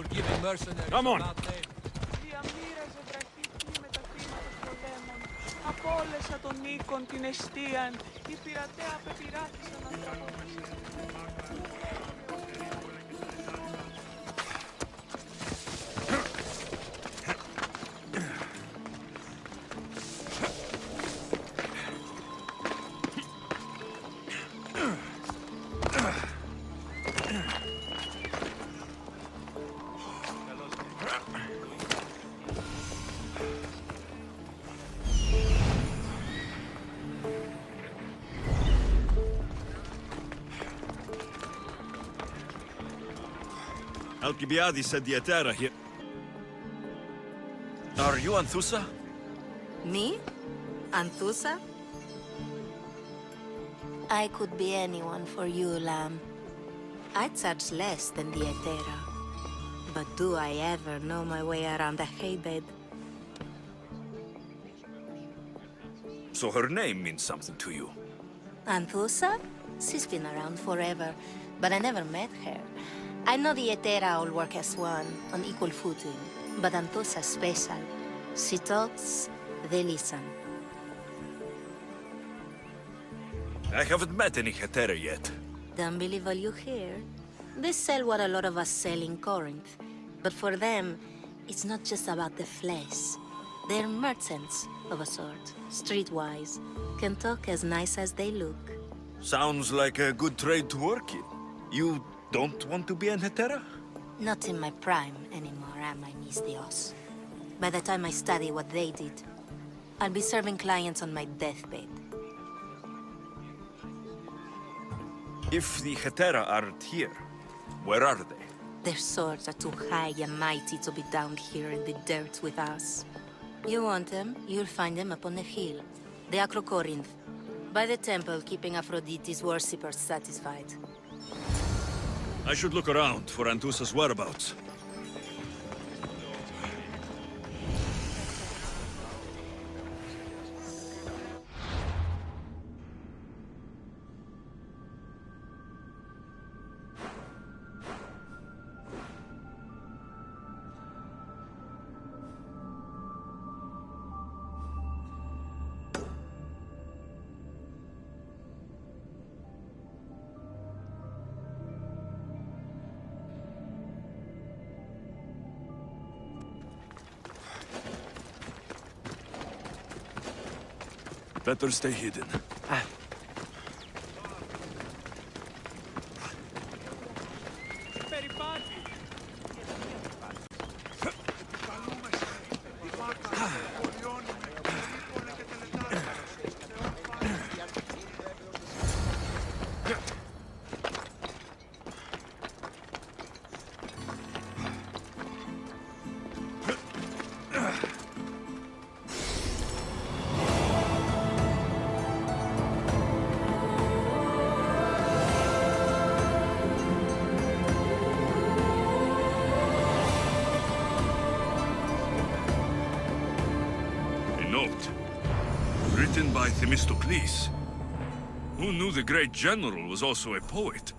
giving mercenaries Come on. that name. Διαμοίραζε βραχύτνη με τα θύματα πολέμων. Απόλεσα τον οίκον την εστίαν. Οι πειρατέα πεπειράθησαν ανθρώπους. Alcibiades said the Etera here. Are you Anthusa? Me? Anthusa? I could be anyone for you, Lamb. I charge less than the Etera. But do I ever know my way around a haybed? So her name means something to you. Anthusa? She's been around forever, but I never met her. I know the Etera all work as one, on equal footing. But Anthusa's special. She talks, they listen. I haven't met any Hetera yet. Don't believe all you hear. They sell what a lot of us sell in Corinth. But for them, it's not just about the flesh. They're merchants, of a sort. Streetwise. Can talk as nice as they look. Sounds like a good trade to work in. You don't want to be an Hetera? Not in my prime anymore, am I, Misthios? By the time I study what they did, I'll be serving clients on my deathbed. If the Hetera aren't here, where are they? Their swords are too high and mighty to be down here in the dirt with us. You want them, you'll find them up on the hill. The Acro Corinth. By the temple, keeping Aphrodite's worshippers satisfied. I should look around for Anthusa's whereabouts. Better stay hidden. Περιπάτη. Written by Themistocles. Who knew the great general was also a poet?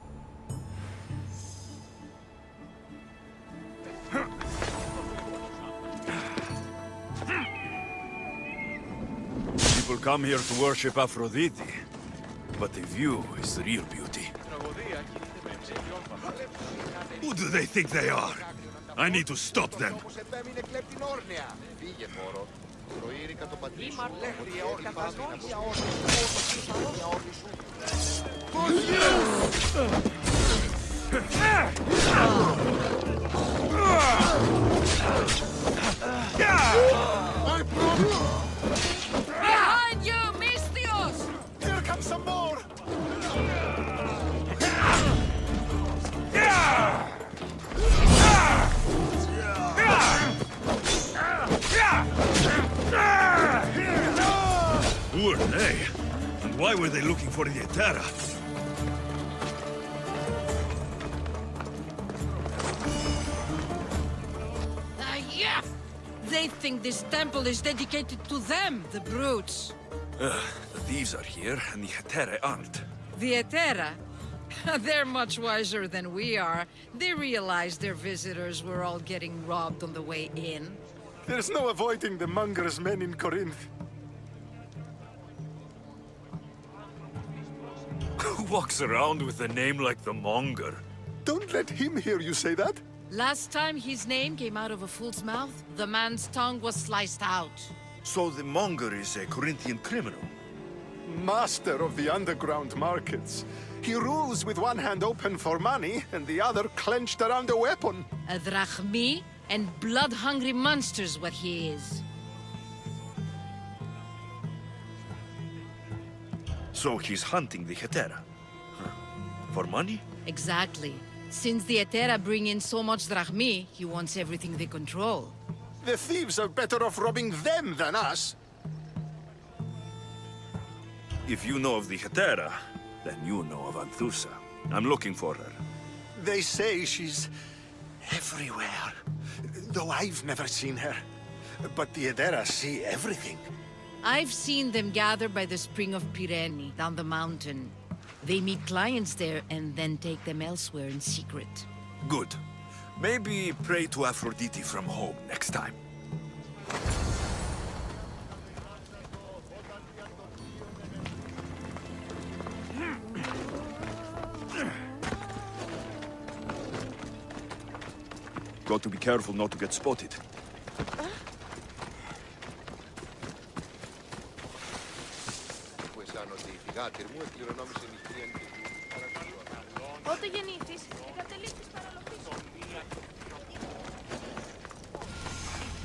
People come here to worship Aphrodite, but the view is the real beauty. Who do they think they are? I need to stop them. Behind you, Misthios! Here comes some more! Who are they? And why were they looking for the Etera? Yeah! They think this temple is dedicated to them, the brutes. The thieves are here, and the Hetera aren't. The Etera? They're much wiser than we are. They realized their visitors were all getting robbed on the way in. There's no avoiding the monger's men in Corinth. Who walks around with a name like the Monger? Don't let him hear you say that. Last time his name came out of a fool's mouth, the man's tongue was sliced out. So the Monger is a Corinthian criminal? Master of the underground markets. He rules with one hand open for money and the other clenched around a weapon. A drachmi and blood-hungry monster's what he is. So he's hunting the Hetera? Huh. For money? Exactly. Since the Etera bring in so much drachmi, he wants everything they control. The thieves are better off robbing them than us. If you know of the Hetera, then you know of Anthusa. I'm looking for her. They say she's everywhere, though I've never seen her. But the Edera see everything. I've seen them gather by the spring of Pirene, down the mountain. They meet clients there and then take them elsewhere in secret. Good. Maybe pray to Aphrodite from home next time. Got to be careful not to get spotted. Πότε γεννήθης, είχατε λήξεις παραλογής.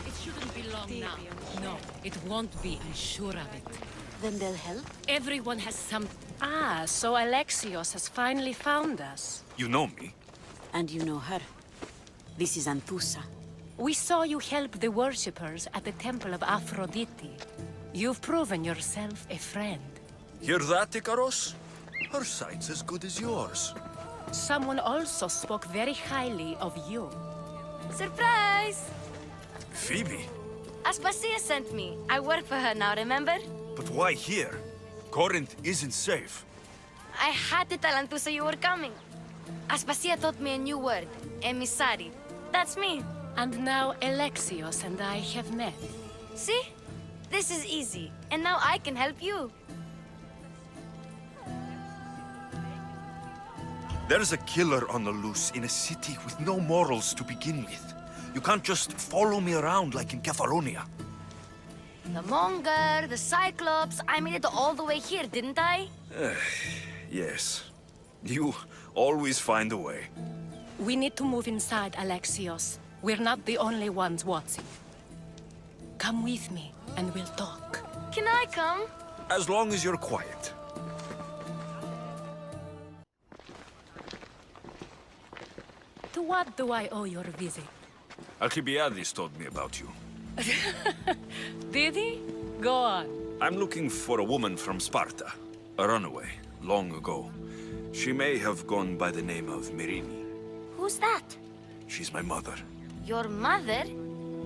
It shouldn't be long now. No, it won't be, I'm sure of it. Then they'll help? Everyone has some... Ah, so Alexios has finally found us. You know me? And you know her. This is Anthusa. We saw you help the worshippers at the temple of Aphrodite. You've proven yourself a friend. Hear that, Ikaros? Her sight's as good as yours. Someone also spoke very highly of you. Surprise! Phoebe? Aspasia sent me. I work for her now, remember? But why here? Corinth isn't safe. I had to tell Anthusa you were coming. Aspasia taught me a new word, emissary. That's me. And now Alexios and I have met. See? This is easy. And now I can help you. There's a killer on the loose in a city with no morals to begin with. You can't just follow me around like in Kefalonia. The Monger, the Cyclops, I made it all the way here, didn't I? Yes. You always find a way. We need to move inside, Alexios. We're not the only ones watching. Come with me, and we'll talk. Can I come? As long as you're quiet. To what do I owe your visit? Alcibiades told me about you. Did he? Go on. I'm looking for a woman from Sparta. A runaway, long ago. She may have gone by the name of Myrine. Who's that? She's my mother. Your mother?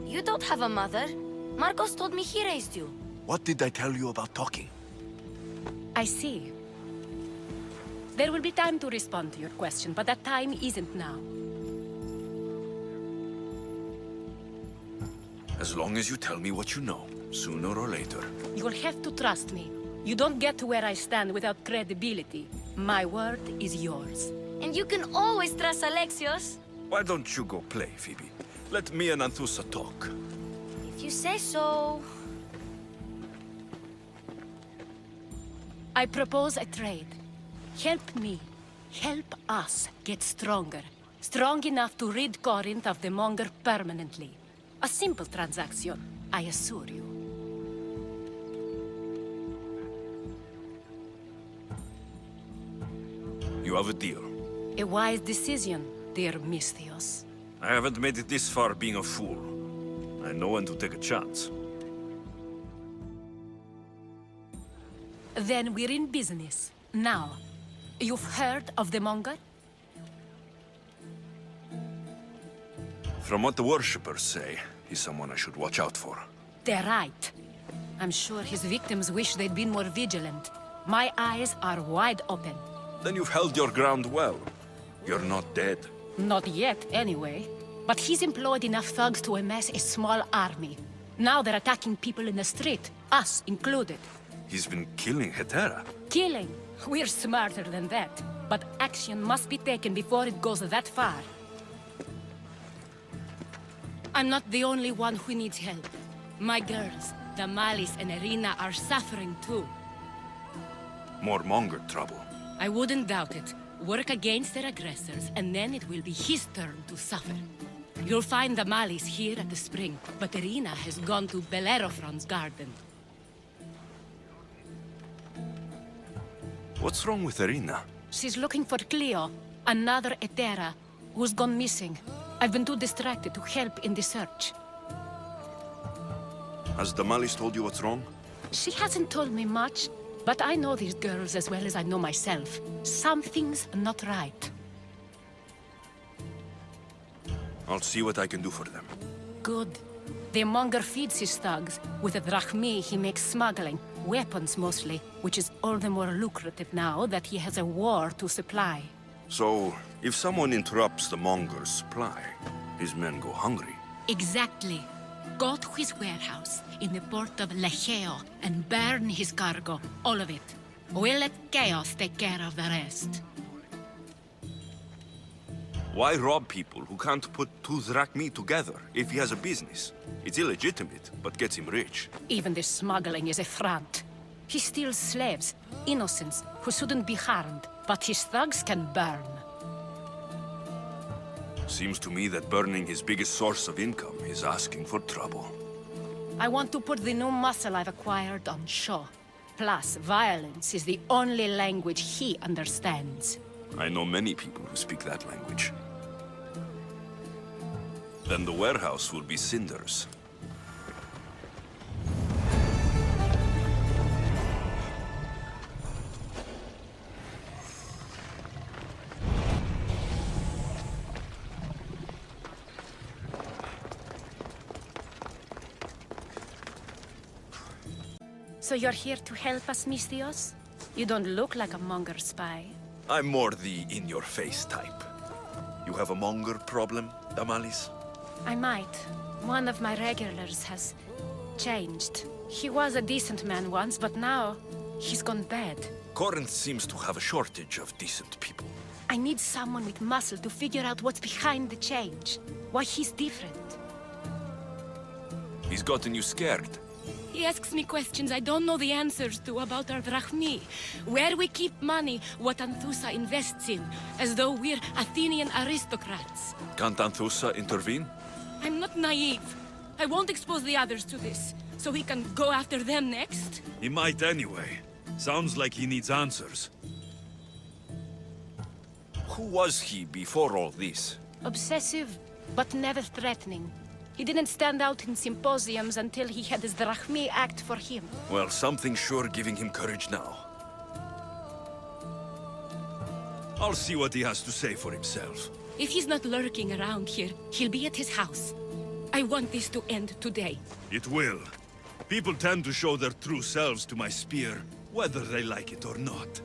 You don't have a mother. Marcos told me he raised you. What did I tell you about talking? I see. There will be time to respond to your question, but that time isn't now. As long as you tell me what you know, sooner or later. You'll have to trust me. You don't get to where I stand without credibility. My word is yours. And you can always trust Alexios. Why don't you go play, Phoebe? Let me and Anthusa talk. If you say so. I propose a trade. Help me. Help us get stronger. Strong enough to rid Corinth of the Monger permanently. A simple transaction, I assure you. You have a deal. A wise decision, dear Misthios. I haven't made it this far being a fool. I know when to take a chance. Then we're in business. Now, you've heard of the Monger? From what the worshippers say, he's someone I should watch out for. They're right. I'm sure his victims wish they'd been more vigilant. My eyes are wide open. Then you've held your ground well. You're not dead. Not yet, anyway. But he's employed enough thugs to amass a small army. Now they're attacking people in the street, us included. He's been killing Hetera. Killing? We're smarter than that. But action must be taken before it goes that far. I'm not the only one who needs help. My girls, Damalis and Irina, are suffering too. More Monger trouble. I wouldn't doubt it. Work against their aggressors, and then it will be his turn to suffer. You'll find Damalis here at the spring, but Irina has gone to Bellerophon's garden. What's wrong with Irina? She's looking for Cleo, another Hetera, who's gone missing. I've been too distracted to help in the search. Has Damalis told you what's wrong? She hasn't told me much, but I know these girls as well as I know myself. Something's not right. I'll see what I can do for them. Good. The monger feeds his thugs. With the drachmi, he makes smuggling. Weapons, mostly, which is all the more lucrative now that he has a war to supply. So, if someone interrupts the Monger's supply, his men go hungry. Exactly. Go to his warehouse in the port of Lecheo and burn his cargo, all of it. We'll let chaos take care of the rest. Why rob people who can't put two drachmi together if he has a business? It's illegitimate, but gets him rich. Even the smuggling is a front. He steals slaves, innocents, who shouldn't be harmed, but his thugs can burn. Seems to me that burning his biggest source of income is asking for trouble. I want to put the new muscle I've acquired on show. Plus, violence is the only language he understands. I know many people who speak that language. Then the warehouse will be cinders. So you're here to help us, Mistios? You don't look like a monger spy. I'm more the in-your-face type. You have a monger problem, Damalis? I might. One of my regulars has changed. He was a decent man once, but now he's gone bad. Corinth seems to have a shortage of decent people. I need someone with muscle to figure out what's behind the change. Why he's different. He's gotten you scared. He asks me questions I don't know the answers to about our drachmi. Where we keep money, what Anthusa invests in. As though we're Athenian aristocrats. Can't Anthusa intervene? I'm not naive. I won't expose the others to this. So he can go after them next? He might anyway. Sounds like he needs answers. Who was he before all this? Obsessive, but never threatening. He didn't stand out in symposiums until he had his drachmi act for him. Well, something's sure giving him courage now. I'll see what he has to say for himself. If he's not lurking around here, he'll be at his house. I want this to end today. It will. People tend to show their true selves to my spear, whether they like it or not.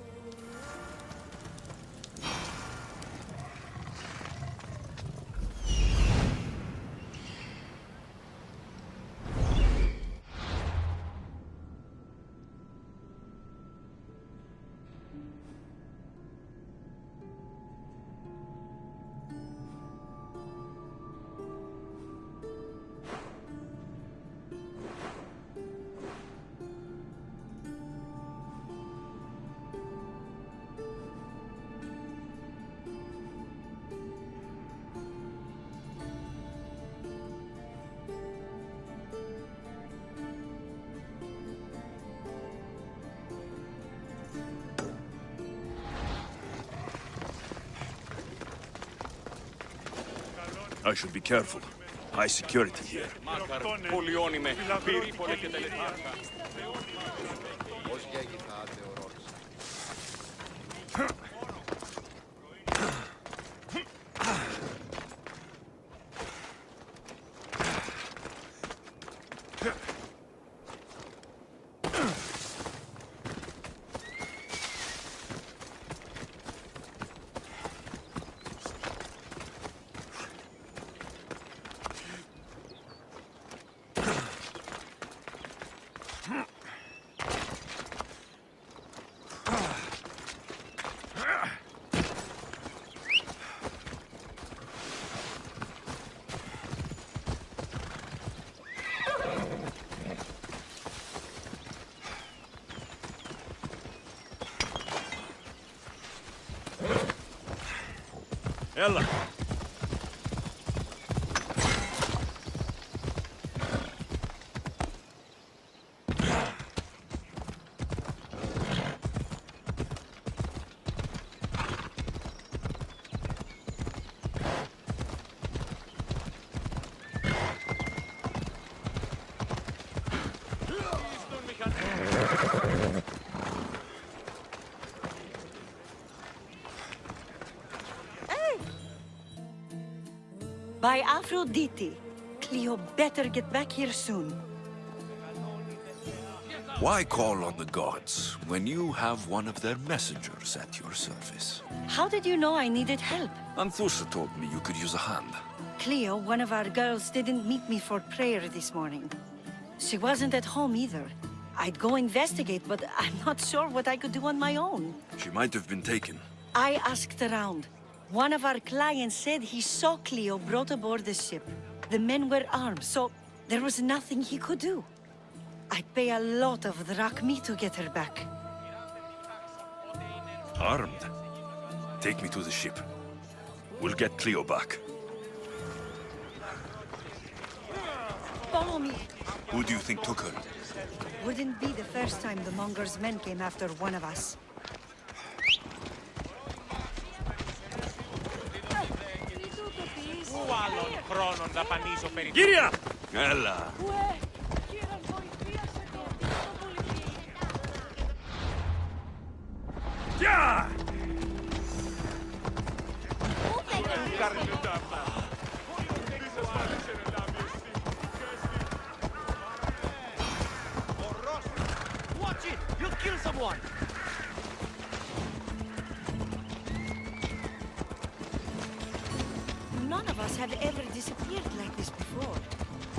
I should be careful. High security here. Ella. By Aphrodite, Cleo better get back here soon. Why call on the gods when you have one of their messengers at your service? How did you know I needed help? Anthusa told me you could use a hand. Cleo, one of our girls, didn't meet me for prayer this morning. She wasn't at home either. I'd go investigate, but I'm not sure what I could do on my own. She might have been taken. I asked around. One of our clients said he saw Cleo brought aboard the ship. The men were armed, so there was nothing he could do. I'd pay a lot of drachmi to get her back. Armed? Take me to the ship. We'll get Cleo back. Follow me. Who do you think took her? Wouldn't be the first time the Monger's men came after one of us. Kyria! Ella! Yeah! Watch it! You'll kill someone! None of us have ever disappeared like this before.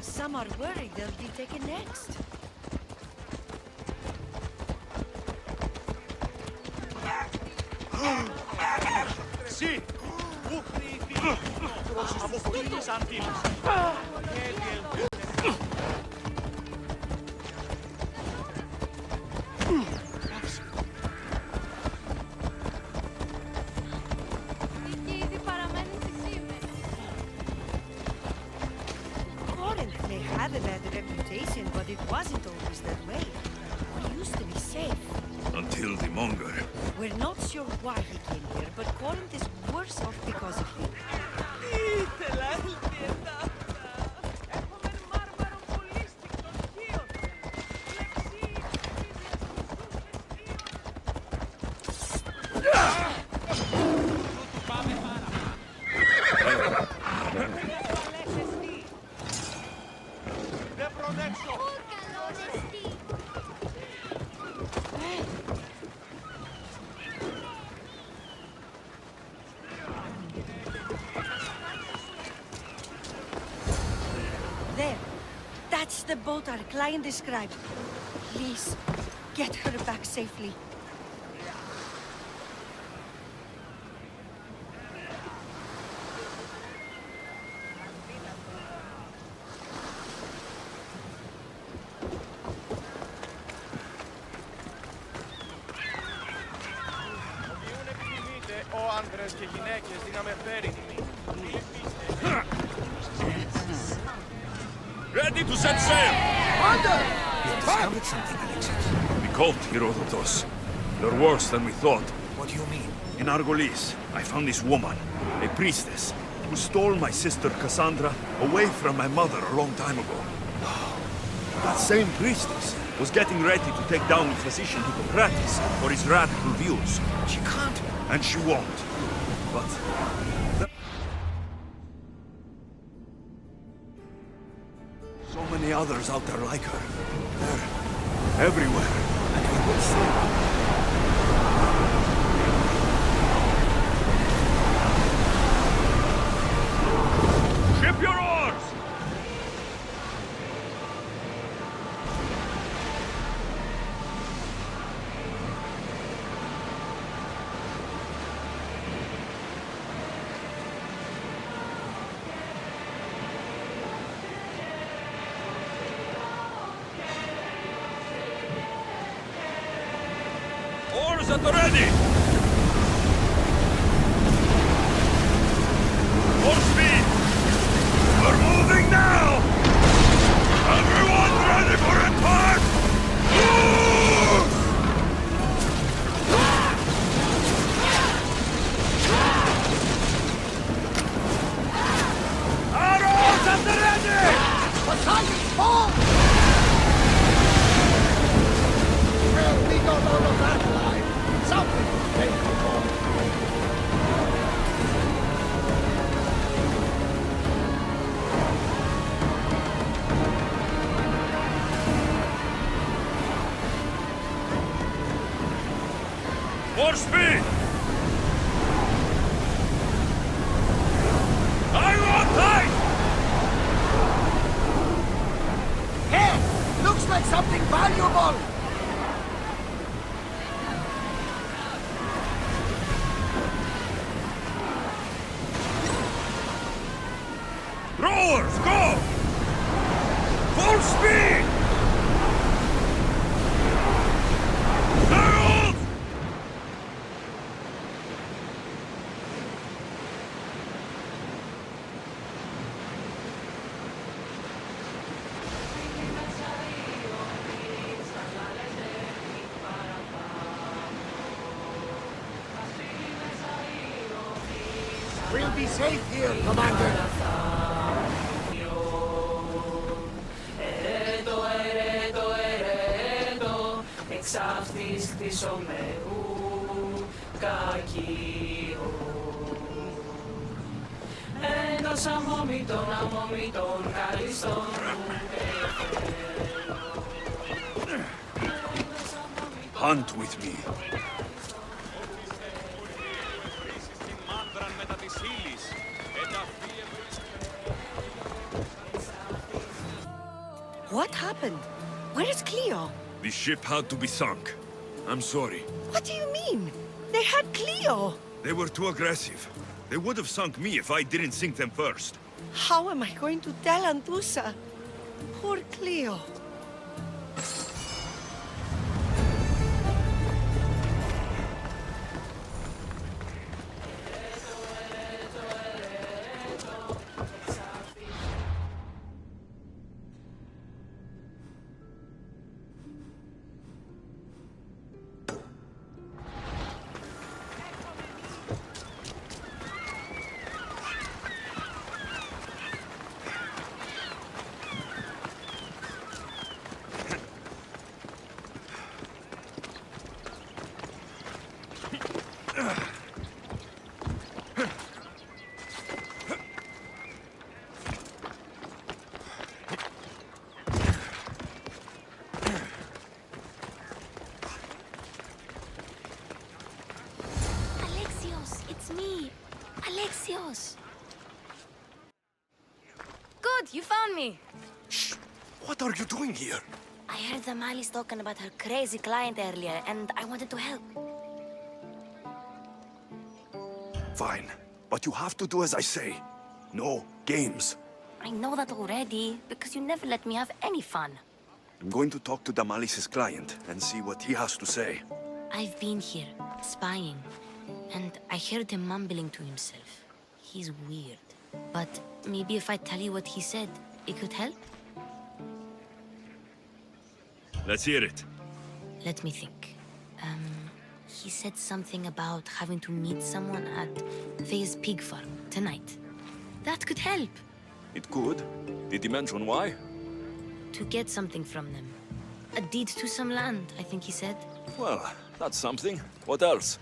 Some are worried they'll be taken next. Sì! Αποφωνείς αντίληψη. Corinth may have a bad reputation, but it wasn't always that way. We used to be safe. Until the Monger. We're not sure why he came here, but Corinth is worse off because of him. Ήθελα ελπίδα. Έχουμε μάρμαρο πολύ στικτό χείο. There. That's the boat our client described. Please, get her back safely. Οποιούν επιθυμείτε, ο άντρες και γυναίκες δύναμε φέρει. Ready to set sail! You discovered something, Alexios. We caught Herodotus. They're worse than we thought. What do you mean? In Argolis, I found this woman, a priestess, who stole my sister Cassandra away from my mother a long time ago. That same priestess was getting ready to take down the physician Hippocrates for his radical views. She can't. And she won't. But so many others out there like her. They're everywhere. And we will see. Ship your oars! Oars at the ready! Let's go! Full speed! Harold! We'll be safe here, Commander. Εξάφτης της ομέου κακείο. Εντός αμόμητων καλιστών Hunt with me. What happened? Where is Cleo? The ship had to be sunk. I'm sorry. What do you mean? They had Cleo! They were too aggressive. They would have sunk me if I didn't sink them first. How am I going to tell Antusa? Poor Cleo. Alexios, it's me. Alexios. Good, you found me. Shh! What are you doing here? I heard the Mali's talking about her crazy client earlier, and I wanted to help. Fine. But you have to do as I say. No games. I know that already, because you never let me have any fun. I'm going to talk to Damalis's client and see what he has to say. I've been here, spying, and I heard him mumbling to himself. He's weird. But maybe if I tell you what he said, it could help? Let's hear it. Let me think. He said something about having to meet someone at Faye's pig farm tonight. That could help. It could. Did he mention why? To get something from them. A deed to some land, I think he said. Well, that's something. What else?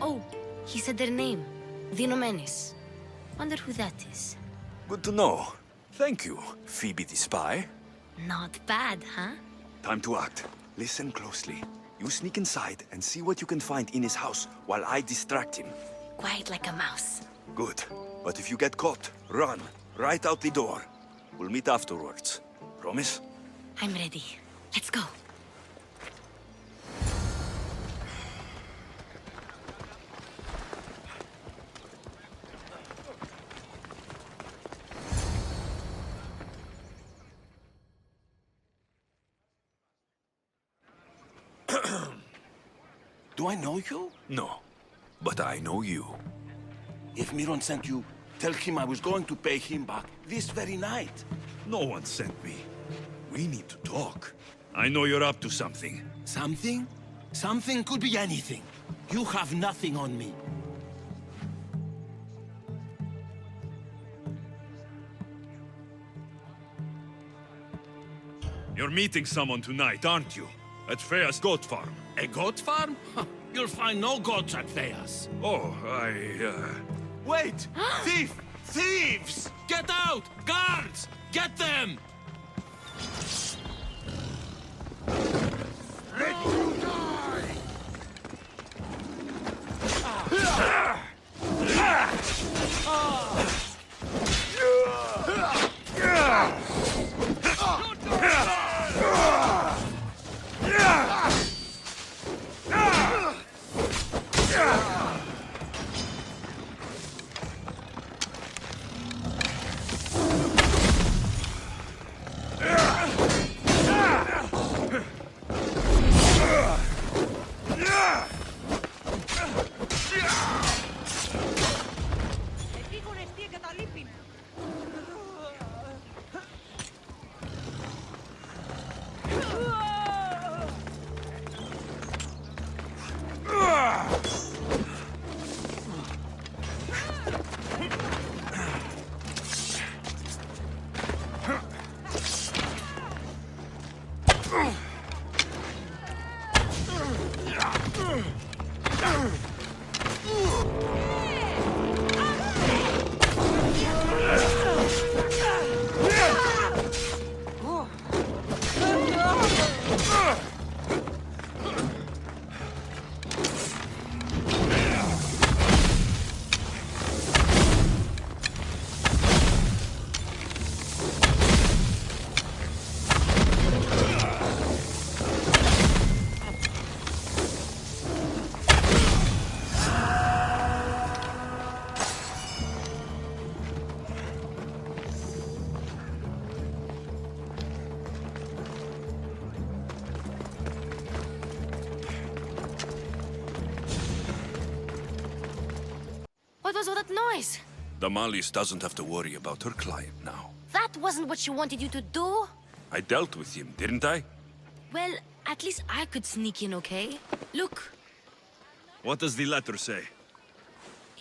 Oh, he said their name. Vinomenes. Wonder who that is. Good to know. Thank you, Phoebe the spy. Not bad, huh? Time to act. Listen closely. You sneak inside and see what you can find in his house while I distract him. Quiet like a mouse. Good. But if you get caught, run. Right out the door. We'll meet afterwards. Promise? I'm ready. Let's go. Do I know you? No. But I know you. If Miron sent you, tell him I was going to pay him back this very night. No one sent me. We need to talk. I know you're up to something. Something? Something could be anything. You have nothing on me. You're meeting someone tonight, aren't you? At Freya's goat farm. A goat farm? You'll find no goats at Thea's. Oh, Wait! Thief! Thieves! Get out! Guards! Get them! Let you die! was all that noise? Damalis doesn't have to worry about her client now. That wasn't what she wanted you to do. I dealt with him, didn't I? Well, at least I could sneak in, okay? Look, What does the letter say?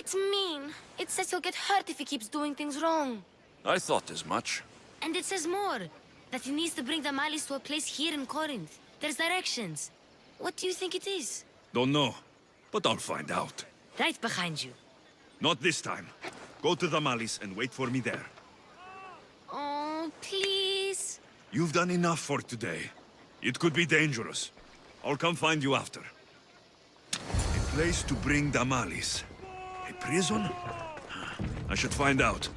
it's mean. It says he'll get hurt if he keeps doing things wrong. I thought as much. And it says more. That he needs to bring the Malis to a place here in Corinth. There's directions. What do you think it is? Don't know, but I'll find out. Right behind you. Not this time. Go to the Malis and wait for me there. Oh, please. You've done enough for today. It could be dangerous. I'll come find you after. A place to bring Damalis. A prison? I should find out.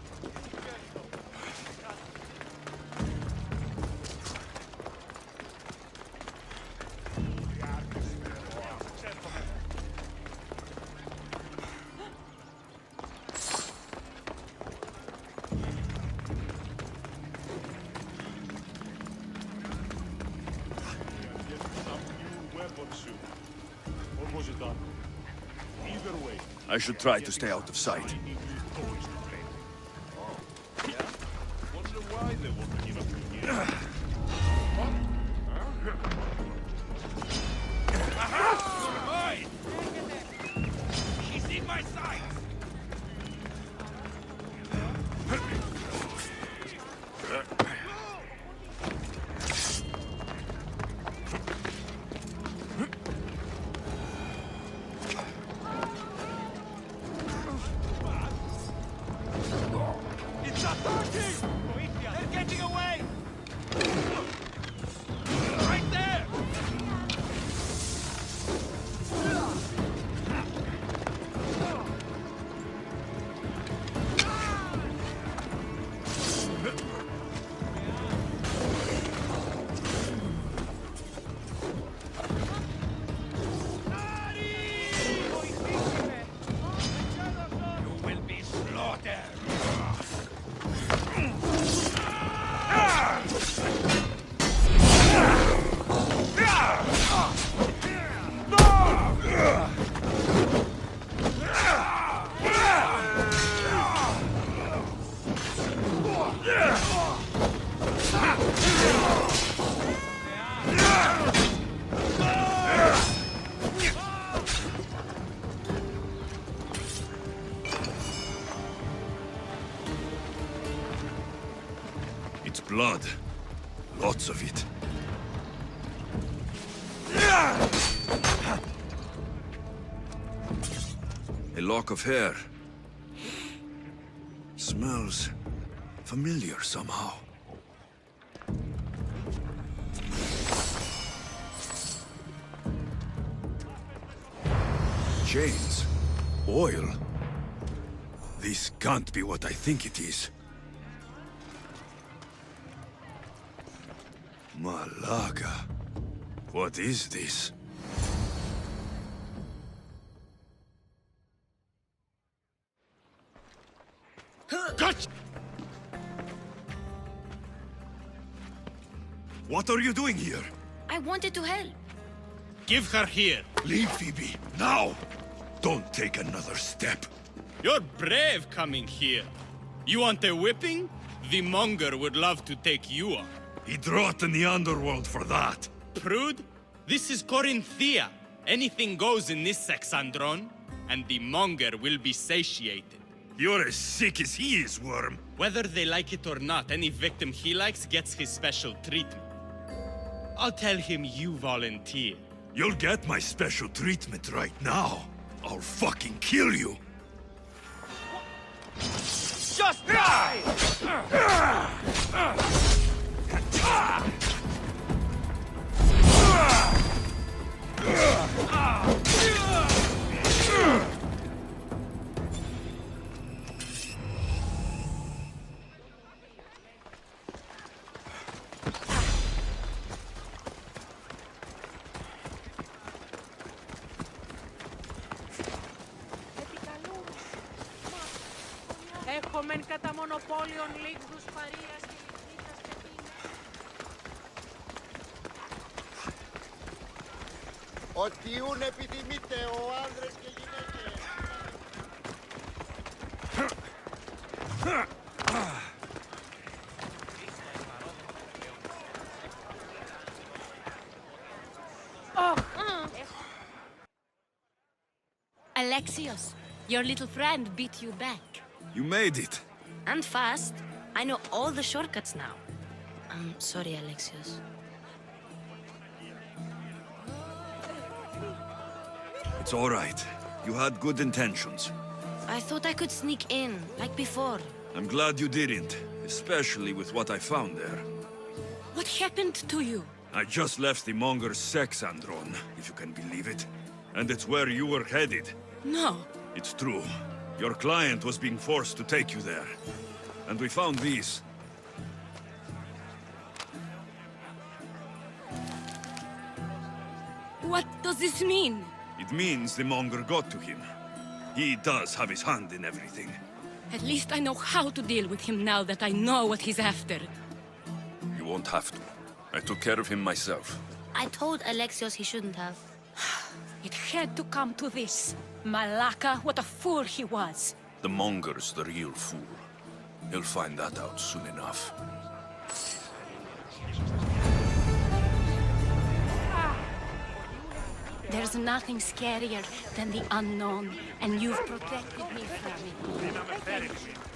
I should try to stay out of sight. He's in my sight! It's attacking! They're getting away! Right there! You will be slaughtered! It's blood. Lots of it. A lock of hair. Smells familiar somehow. Chains. Oil. This can't be what I think it is. Malaga. What is this? Catch! What are you doing here? I wanted to help. Give her here. Leave, Phoebe, now! Don't take another step. You're brave coming here. You want a whipping? The monger would love to take you on. He'd rot in the underworld for that. Prude, this is Corinthia. Anything goes in this Sexandron, and the monger will be satiated. You're as sick as he is, Worm. Whether they like it or not, any victim he likes gets his special treatment. I'll tell him you volunteer. You'll get my special treatment right now. I'll fucking kill you. Just die! Έχομεν κατά μονοπόλιον λίγους παρείας και λιχνίτας και πίνας. Ό,τι ούν επιθυμείτε, ο άνδρες και γυναίκες. Alexios, your little friend beat you back. You made it. And fast. I know all the shortcuts now. I'm sorry, Alexios. It's all right. You had good intentions. I thought I could sneak in, like before. I'm glad you didn't, especially with what I found there. What happened to you? I just left the monger's sex andron, if you can believe it. And it's where you were headed. No. It's true. Your client was being forced to take you there. And we found these. What does this mean? It means the monger got to him. He does have his hand in everything. At least I know how to deal with him now that I know what he's after. You won't have to. I took care of him myself. I told Alexios he shouldn't have. It had to come to this. Malaka, what a fool he was. The monger's the real fool. He'll find that out soon enough. There's nothing scarier than the unknown, and you've protected me from it.